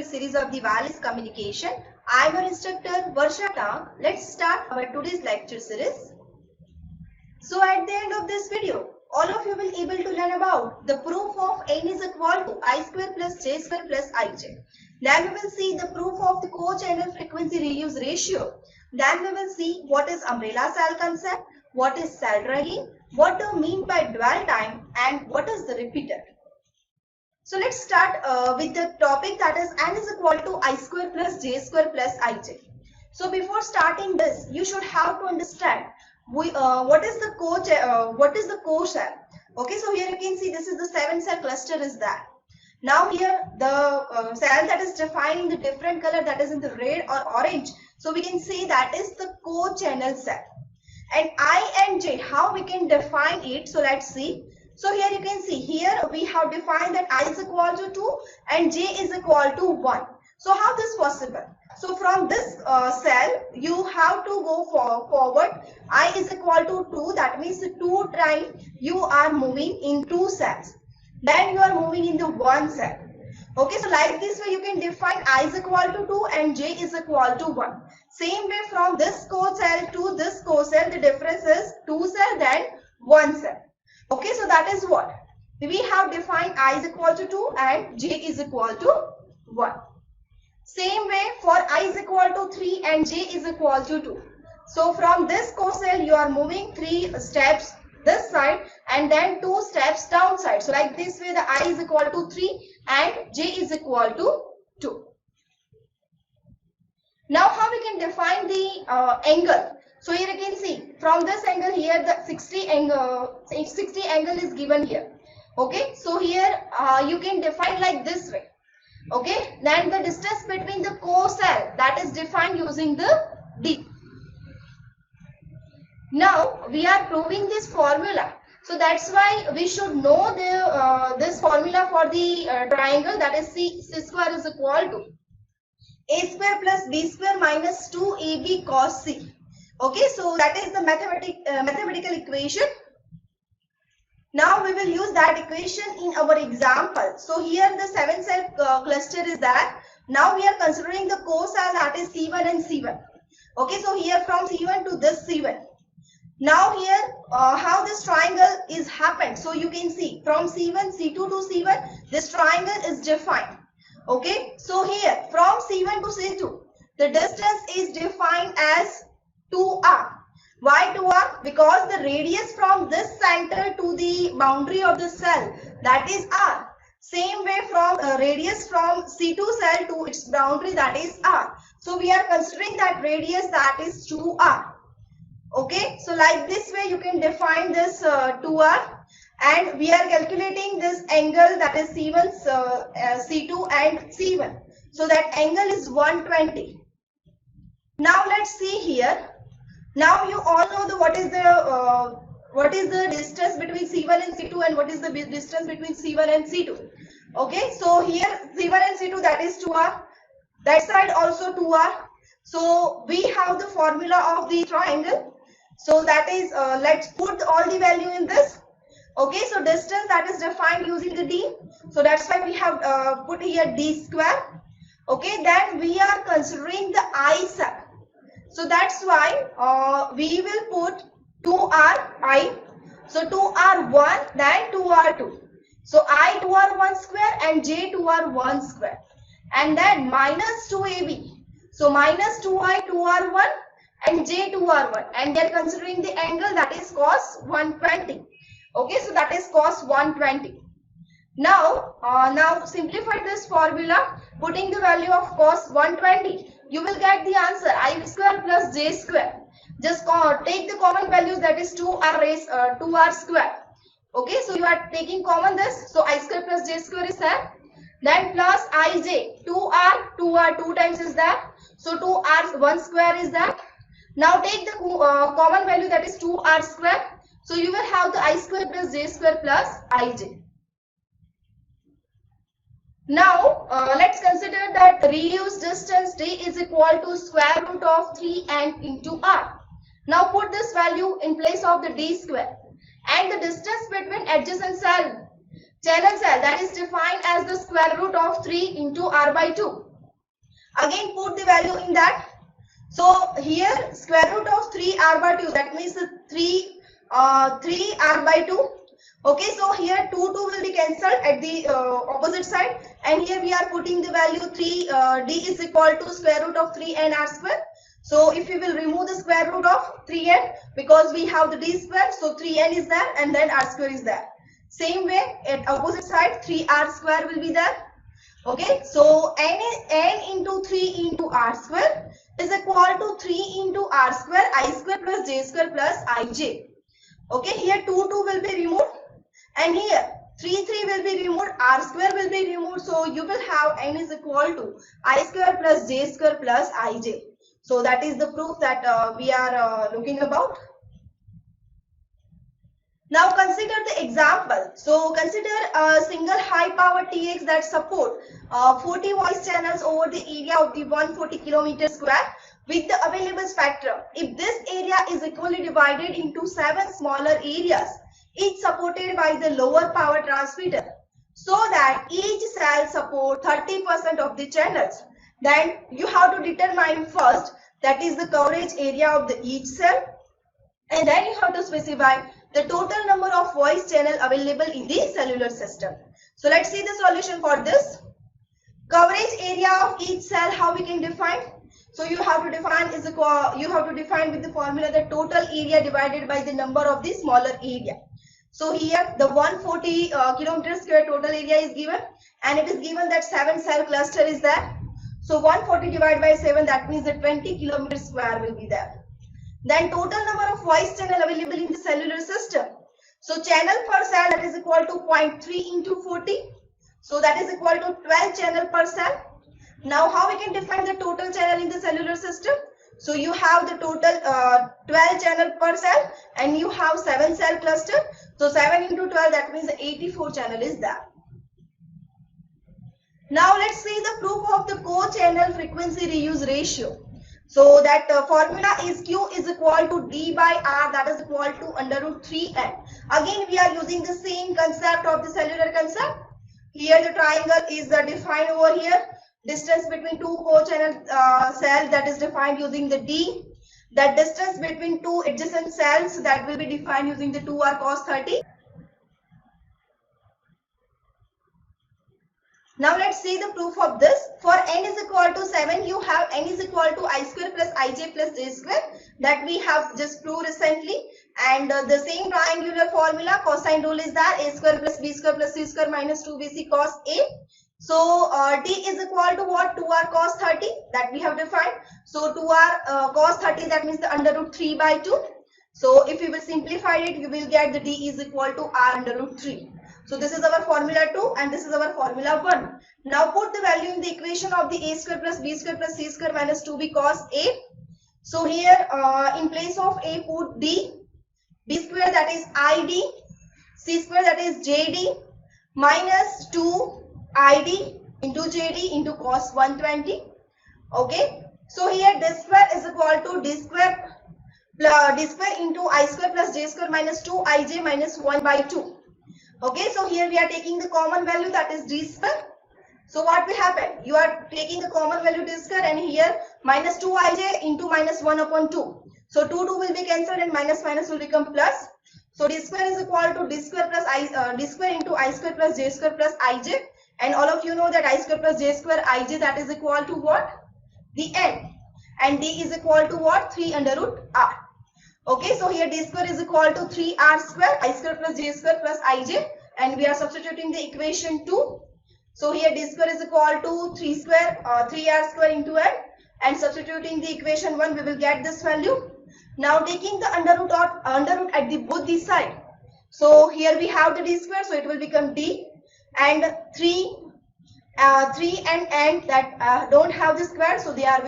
lecture series of the wireless communication. I am your instructor Varsha Tank. Let's start our today's lecture series. So at the end of this video, all of you will able to learn about the proof of n is equal to I square plus j square plus ij. Then we will see the proof of the co-channel frequency reuse ratio. Then we will see what is umbrella cell concept, what is cell dragging, what do you mean by dwell time, and what is the repeater. So let's start with the topic, that is n is equal to I square plus j square plus ij. So before starting this, you should have to understand what is the core cell. Okay, so here you can see this is the 7-cell cluster is there. Now here the cell that is defined in the different color, that is in the red or orange. So we can say that is the core channel cell. And I and j, how we can define it? So let's see. So here you can see, here we have defined that I is equal to 2 and j is equal to 1. So how this possible? So from this cell, you have to go forward. I is equal to 2. That means 2 times you are moving in 2 cells. Then you are moving in the 1 cell. Okay, so like this way you can define I is equal to 2 and j is equal to 1. Same way from this core cell to this core cell, the difference is 2 cell then 1 cell. Okay, so that is what we have defined. I is equal to 2 and j is equal to 1. Same way for I is equal to 3 and j is equal to 2. So from this core cell you are moving 3 steps this side and then 2 steps downside. So like this way the I is equal to 3 and j is equal to 2. Now how we can define the angle? So here you can see from this angle here the 60 angle is given here. Okay, so here you can define like this way. Okay, then the distance between the core cell, that is defined using the d. Now we are proving this formula, so that's why we should know the this formula for the triangle, that is c square is equal to a square plus b square minus 2ab cos c. Okay, so that is the mathematical equation. Now we will use that equation in our example. So here the 7-cell cluster is there. Now we are considering the core cell, that is C1 and C1. Okay, so here from C1 to this C1. Now here how this triangle is happened. So you can see from C1, C2 to C1, this triangle is defined. Okay, so here from C1 to C2, the distance is defined as 2r. Why 2r? Because the radius from this center to the boundary of the cell, that is r. Same way from radius from C2 cell to its boundary, that is r. So we are considering that radius, that is 2r. Okay, so like this way you can define this 2r, and we are calculating this angle, that is C1, C2 and C1. So that angle is 120. Now let's see here. Now you all know what is the distance between C1 and C2 and what is the distance between C1 and C2. Okay, so here C1 and C2, that is 2r. That side also 2r. So we have the formula of the triangle. So that is let's put all the value in this. Okay, so distance that is defined using the d. So that's why we have put here d square. Okay, then we are considering the I cell. So that's why we will put 2r(i). So 2r1 then 2r2. So I 2r1 square and j 2r1 square. And then minus 2ab. So minus 2i 2r1 and j 2r1. And they are considering the angle, that is cos 120. Okay, so that is cos 120. Now, now simplify this formula, putting the value of cos 120. You will get the answer I square plus j square. Just take the common values, that is 2r square. Okay, so you are taking common this. So I square plus j square is there. Then plus ij, 2r 2 times is there. So 2r 1 square is that. Now take the common value, that is 2r square. So you will have the I square plus j square plus ij. Now let's consider that reduced distance d is equal to square root of 3n into r. Now put this value in place of the d square, and the distance between adjacent channel cell, that is defined as the square root of 3 into r by 2. Again put the value in that. So here square root of 3r by 2, that means 3r by 2. Okay, so here 2 will be cancelled at the opposite side, and here we are putting the value 3, d is equal to square root of 3n r square. So if we will remove the square root of 3n, because we have the d square, so 3n is there and then r square is there. Same way at opposite side 3r square will be there. Okay, so n into 3 into r square is equal to 3 into r square I square plus j square plus ij. Okay, here 2 will be removed, and here 3 will be removed, r square will be removed, so you will have n is equal to I square plus j square plus ij. So that is the proof that we are looking about. Now consider the example. So consider a single high power TX that support 40 voice channels over the area of the 140 km square with the available spectrum. If this area is equally divided into 7 smaller areas, each supported by the lower power transmitter, so that each cell support 30% of the channels, then you have to determine first, that is the coverage area of the each cell, and then you have to specify the total number of voice channel available in the cellular system. So let's see the solution for this. Coverage area of each cell, how we can define? So you have to define with the formula the total area divided by the number of the smaller area. So here the 140 kilometer square total area is given, and it is given that 7 cell cluster is there. So 140 divided by 7, that means the 20 kilometer square will be there. Then total number of voice channel available in the cellular system. So channel per cell, that is equal to 0.3 into 40. So that is equal to 12 channel per cell. Now how we can define the total channel in the cellular system? So you have the total 12 channel per cell, and you have 7 cell cluster. So 7 into 12, that means 84 channel is there. Now let's see the proof of the co-channel frequency reuse ratio. So that formula is Q is equal to D by R, that is equal to under root 3n. Again we are using the same concept of the cellular concept. Here the triangle is defined over here. Distance between two co-channel cells, that is defined using the D. That distance between two adjacent cells, that will be defined using the 2r cos 30. Now let's see the proof of this. For n is equal to 7, you have n is equal to I square plus ij plus j square, that we have just proved recently. And the same triangular formula, cosine rule is that a square plus b square plus c square minus 2bc cos a. So d is equal to what? 2r cos 30, that we have defined. So 2r cos 30, that means the under root 3 by 2. So if you will simplify it, you will get the d is equal to r under root 3. So this is our formula 2 and this is our formula 1. Now put the value in the equation of the a square plus b square plus c square minus 2b cos a. So here in place of a put d, b square that is id, c square that is jd, minus 2 id into jd into cos 120. Okay. So here d square is equal to d square into I square plus j square minus 2ij minus 1 by 2. Okay, so here we are taking the common value, that is d square. So what will happen? You are taking the common value d square, and here minus 2ij into minus 1 upon 2. So 2 will be cancelled and minus will become plus. So d square is equal to d square d square into I square plus j square plus ij. And all of you know that I square plus j square ij, that is equal to what? The n. And d is equal to what? 3 under root r. Okay, so here d square is equal to 3r square, I square plus j square plus ij, and we are substituting the equation 2. So here d square is equal to 3r square into n, and substituting the equation 1, we will get this value. Now taking the under root at the both the side. So here we have the d square, so it will become d, and 3 and n that don't have the square, so they are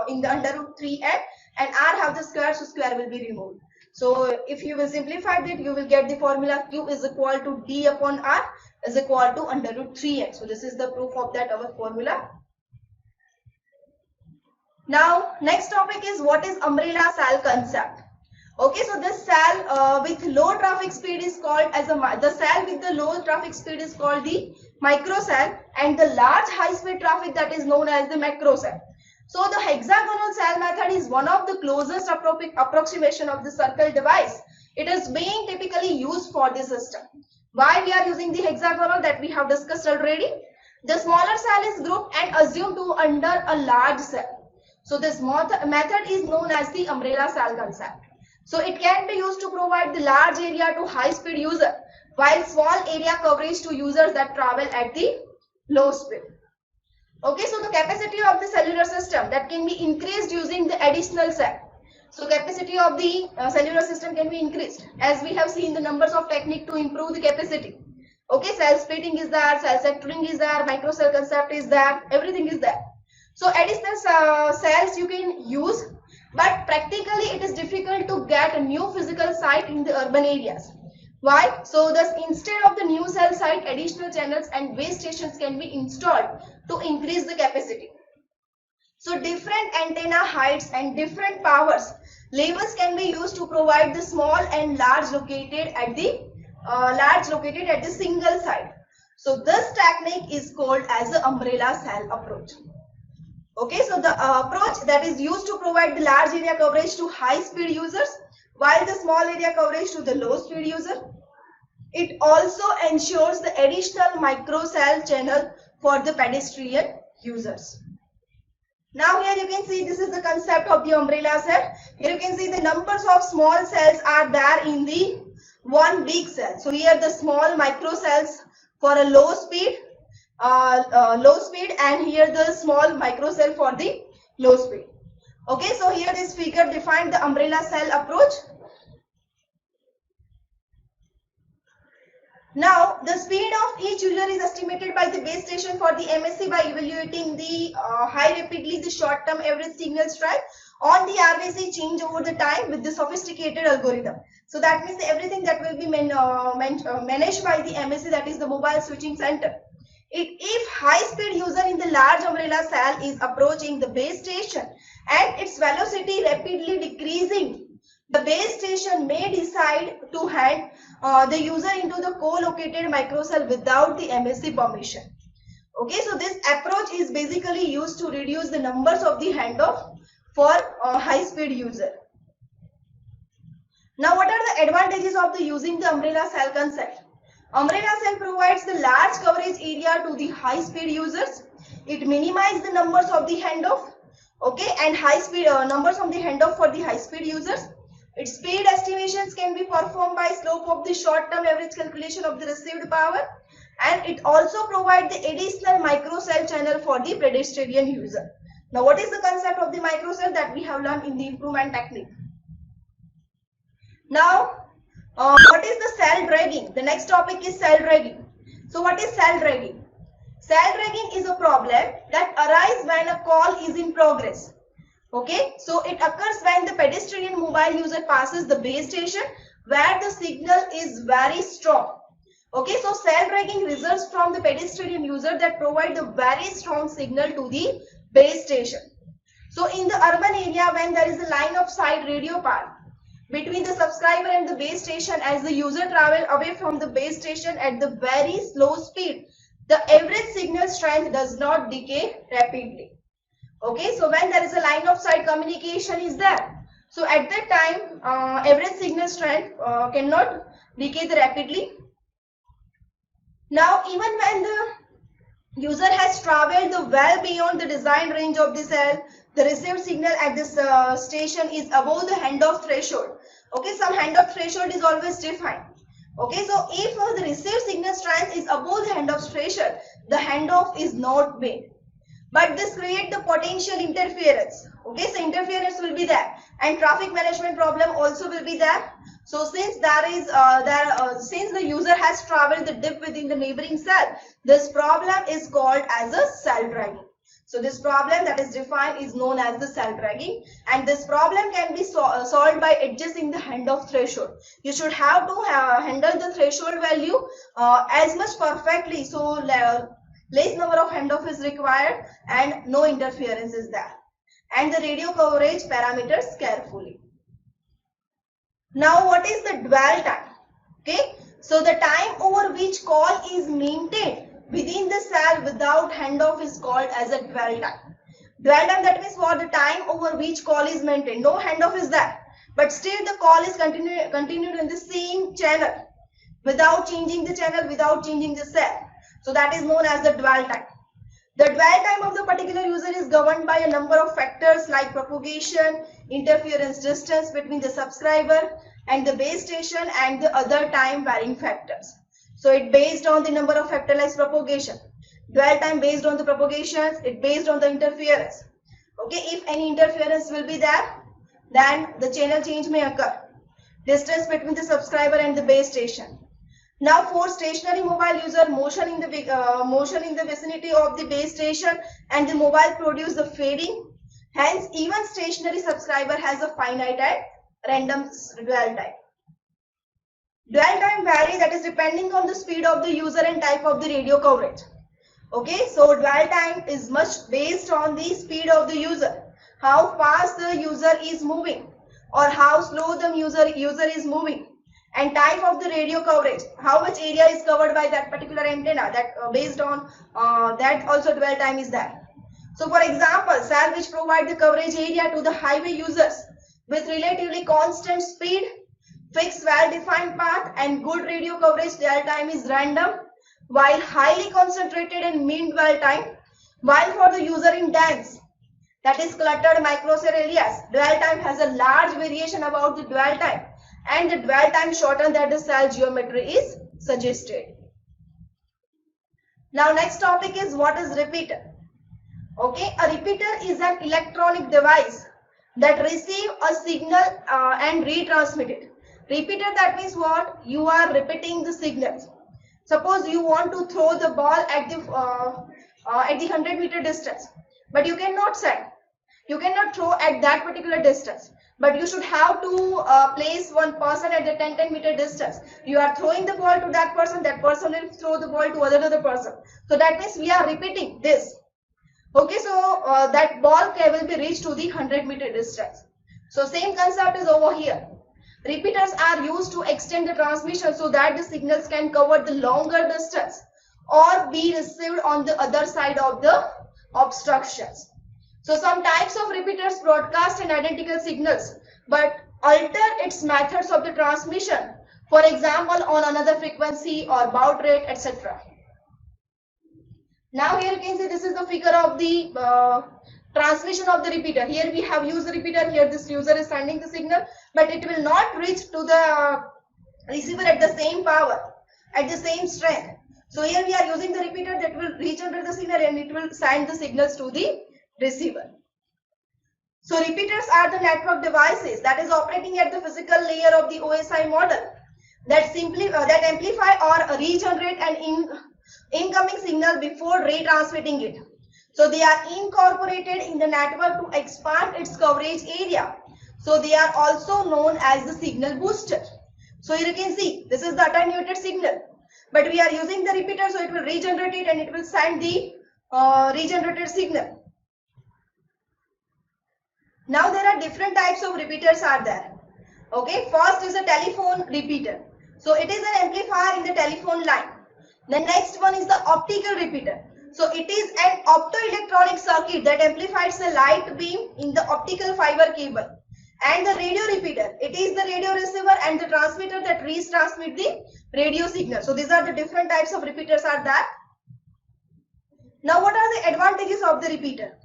in the under root 3n, and r have the square, so square will be removed. So if you will simplify that, you will get the formula Q is equal to d upon r is equal to under root 3n. So this is the proof of that our formula. Now next topic is what is umbrella cell concept. Okay, so this cell with low traffic speed is called as the cell with the low traffic speed is called the microcell, and the large high speed traffic, that is known as the macrocell. So the hexagonal cell method is one of the closest approximation of the circle device. It is being typically used for the system. Why we are using the hexagonal, that we have discussed already. The smaller cell is grouped and assumed to under a large cell. So this method is known as the umbrella cell concept. So it can be used to provide the large area to high speed user, while small area coverage to users that travel at the low speed. Okay, so the capacity of the cellular system that can be increased using the additional cell. So capacity of the cellular system can be increased, as we have seen the numbers of technique to improve the capacity. Okay, cell splitting is there, cell sectoring is there, microcell concept is there, everything is there. So additional cells you can use, but practically it is difficult to get a new physical site in the urban areas. Why? So thus instead of the new cell site, additional channels and base stations can be installed to increase the capacity. So different antenna heights and different powers levels can be used to provide the small and large located at the single site. So this technique is called as the umbrella cell approach. Okay, so the approach that is used to provide the large area coverage to high speed users, while the small area coverage to the low speed user. It also ensures the additional microcell channel for the pedestrian users. Now here you can see this is the concept of the umbrella cell. Here you can see the numbers of small cells are there in the one big cell. So here the small microcells for a low speed, and here the small microcell for the low speed. Okay, so here this figure defined the umbrella cell approach. Now, the speed of each user is estimated by the base station for the MSC by evaluating the rapidly the short-term average signal strength on the RBC change over the time with the sophisticated algorithm. So that means everything that will be managed by the MSC, that is the mobile switching center. If high-speed user in the large umbrella cell is approaching the base station and its velocity rapidly decreasing, the base station may decide to hand the user into the co-located microcell without the MSC permission. Okay, so this approach is basically used to reduce the numbers of the handoff for high-speed user. Now, what are the advantages of using the umbrella cell concept? Umbrella cell provides the large coverage area to the high-speed users. It minimizes the numbers of the handoff. Okay, and high-speed numbers of the handoff for the high-speed users. Its speed estimations can be performed by slope of the short-term average calculation of the received power, and it also provides the additional microcell channel for the pedestrian user. Now, what is the concept of the microcell that we have learned in the improvement technique? Now, what is the cell dragging? The next topic is cell dragging. So, what is cell dragging? Cell dragging is a problem that arises when a call is in progress. Okay, so it occurs when the pedestrian mobile user passes the base station where the signal is very strong. Okay, so cell dragging results from the pedestrian user that provide a very strong signal to the base station. So in the urban area, when there is a line of sight radio path between the subscriber and the base station, as the user travel away from the base station at the very slow speed, the average signal strength does not decay rapidly. Okay, so when there is a line of sight communication is there, so at that time average signal strength cannot decay rapidly. Now, even when the user has traveled well beyond the design range of the cell, the received signal at this station is above the handoff threshold. Okay, some handoff threshold is always defined. Okay, so if the received signal strength is above the handoff threshold, the handoff is not made. But this creates the potential interference. Okay, so interference will be there, and traffic management problem also will be there. So since since the user has traveled the dip within the neighboring cell, this problem is called as a cell dragging. So this problem that is defined is known as the cell dragging, and this problem can be solved by adjusting the handoff threshold. You should have to handle the threshold value as much perfectly, so less number of handoff is required and no interference is there, and the radio coverage parameters carefully. Now, what is the dwell time? Okay, so the time over which call is maintained within the cell without handoff is called as a dwell time. Dwell time, that means for the time over which call is maintained. No handoff is there, but still the call is continued in the same channel without changing the channel, without changing the cell. So that is known as the dwell time. The dwell time of the particular user is governed by a number of factors like propagation, interference distance between the subscriber and the base station, and the other time varying factors. So it based on the number of factors like propagation. Dwell time based on the propagations, it based on the interference. Okay, if any interference will be there, then the channel change may occur. Distance between the subscriber and the base station. Now for stationary mobile user, motion in the vicinity of the base station and the mobile produce the fading. Hence, even stationary subscriber has a finite and random dwell time. Dwell time vary, that is depending on the speed of the user and type of the radio coverage. Okay, so dwell time is much based on the speed of the user, how fast the user is moving or how slow the user is moving, and type of the radio coverage, how much area is covered by that particular antenna. That based on that also dwell time is there. So for example, cell which provide the coverage area to the highway users with relatively constant speed, fixed well-defined path, and good radio coverage, dwell time is random, while highly concentrated in mean dwell time. While for the user in dense, that is cluttered microcell areas, dwell time has a large variation about the dwell time, and the dwell time shortened that the cell geometry is suggested. Now next topic is what is repeater. Okay, a repeater is an electronic device that receive a signal and retransmit it. Repeater, that means what? You are repeating the signals. Suppose you want to throw the ball at the 100-meter distance, but you cannot send. You cannot throw at that particular distance, but you should have to place one person at the 10-meter distance. You are throwing the ball to that person will throw the ball to another person. So that means we are repeating this. Okay, so that ball will be reached to the 100-meter distance. So same concept is over here. Repeaters are used to extend the transmission so that the signals can cover the longer distance or be received on the other side of the obstructions. So some types of repeaters broadcast an identical signals but alter its methods of the transmission, for example on another frequency or baud rate, etc. Now here you can see this is the figure of the transmission of the repeater. Here we have used the repeater, here this user is sending the signal, but it will not reach to the receiver at the same power, at the same strength. So here we are using the repeater that will regenerate the signal and it will send the signals to the receiver. So repeaters are the network devices that is operating at the physical layer of the OSI model that amplify or regenerate an incoming signal before retransmitting it. So they are incorporated in the network to expand its coverage area. So they are also known as the signal booster. So here you can see this is the attenuated signal, but we are using the repeater, so it will regenerate it and it will send the regenerated signal. Now there are different types of repeaters are there. Okay, first is a telephone repeater. So it is an amplifier in the telephone line. The next one is the optical repeater. So it is an optoelectronic circuit that amplifies the light beam in the optical fiber cable. And the radio repeater, it is the radio receiver and the transmitter that retransmit the radio signal. So these are the different types of repeaters are there. Now what are the advantages of the repeater?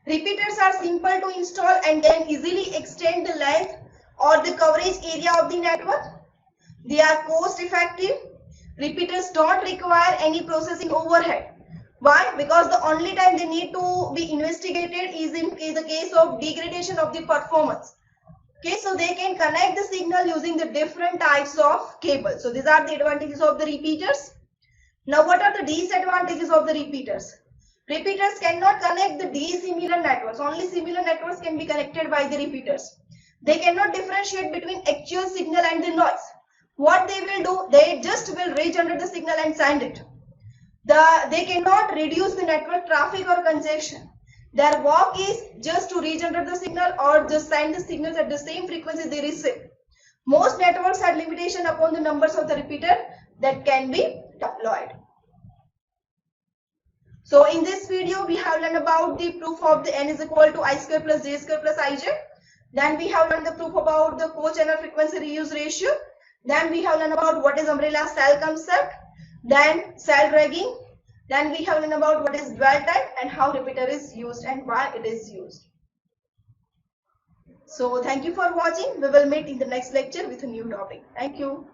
Repeaters are simple to install and can easily extend the length or the coverage area of the network. They are cost effective. Repeaters don't require any processing overhead. Why? Because the only time they need to be investigated is in the case of degradation of the performance. Okay, so they can connect the signal using the different types of cables. So these are the advantages of the repeaters. Now what are the disadvantages of the repeaters? Repeaters cannot connect the dissimilar networks. Only similar networks can be connected by the repeaters. They cannot differentiate between actual signal and the noise. What they will do, they just will regenerate the signal and send it. They cannot reduce the network traffic or congestion. Their work is just to regenerate the signal or just send the signals at the same frequency they receive. Most networks have limitation upon the numbers of the repeater that can be deployed. So in this video, we have learned about the proof of the n is equal to I square plus j square plus ij. Then we have learned the proof about the co-channel frequency reuse ratio. Then we have learned about what is umbrella cell concept. Then cell dragging. Then we have learned about what is dwell time and how repeater is used and why it is used. So thank you for watching. We will meet in the next lecture with a new topic. Thank you.